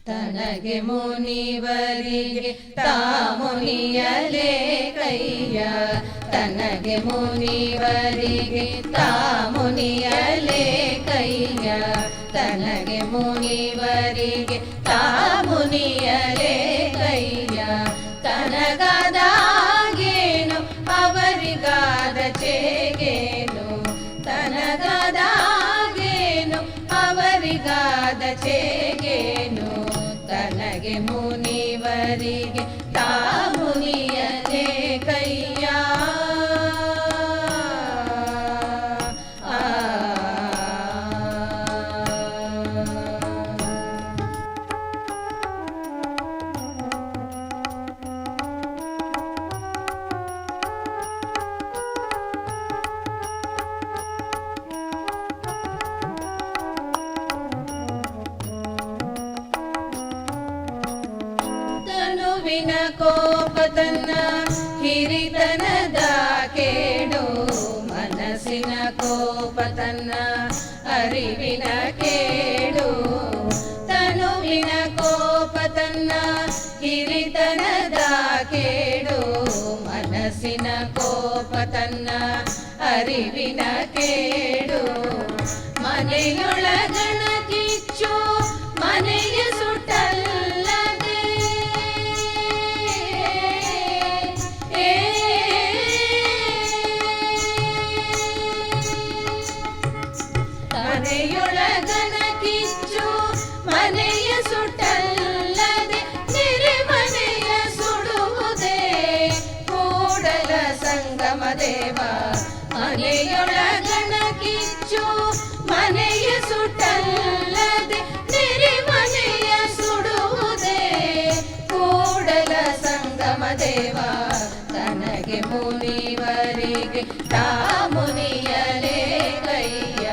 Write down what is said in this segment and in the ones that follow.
ತನಗೆ ಮುನಿವರಿಗೆ ತಾ ಮುನಿಯಲೇ ಕೈಯ ತನಗೆ ಮುನಿವರಿಗೆ ತಾ ಮುನಿಯಲೇ ಕೈಯ ತನಗೆ ಮುನಿವರಿಗೆ ತಾ ಮುನಿಯಲೇ ಕೈಯ ತನಗದಾಗೇನು ಅವರಿಗಾದ ಚೇಗೇನು ತನಗದಾಗೇನು ಅವರಿಗಾದ ಚೇಗೇನು ತನಗೆ ಮುನಿವರಿಗೆ ತಾ ಮುನಿಯಲೇ ಕೈಯ ತನುವಿನ ಕೋಪತನ್ನ ಹಿರಿತನದ ಕೇಡು ಮನಸ್ಸಿನ ಕೋಪತನ್ನ ಅರಿವಿನ ಕೇಡು ತನುವಿನ ಕೋಪತನ್ನ ಹಿರಿತನದ ಕೇಡು ಮನಸ್ಸಿನ ಕೋಪತನ್ನ ಅರಿವಿನ ಕೇಡು ಮನೆಯೊಳಗಣ ಕಿಚ್ಚು ಮನೆಯ ಸುಟ್ಟಲ್ಲದೆ ಮನೆಯೊಳಗನ ಕಿಚ್ಚು ಮನೆಯ ಸುಟ್ಟಲ್ಲದೆ ನೆರೆಮನೆಯ ಸುಡುವುದೇ ಕೂಡಲ ಸಂಗಮ ದೇವ ಮನೆಯೊಳಗನ ಕಿಚ್ಚು ಮನೆಯ ಸುಟ್ಟಲ್ಲದೆ ನೆರೆಮನೆಯ ಸುಡುವುದೇ ಕೂಡಲ ಸಂಗಮ ದೇವ ತನಗೆ ಮುನಿವರಿಗೆ ತಾ ಮುನಿಯಲೇ ಕೈಯ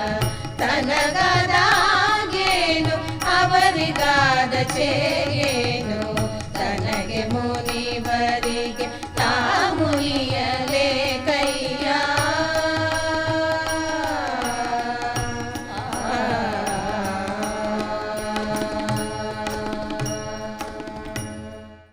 ತನಗದಾಗೇನು ಅವರಿಗಾದ ಚೇಗೆ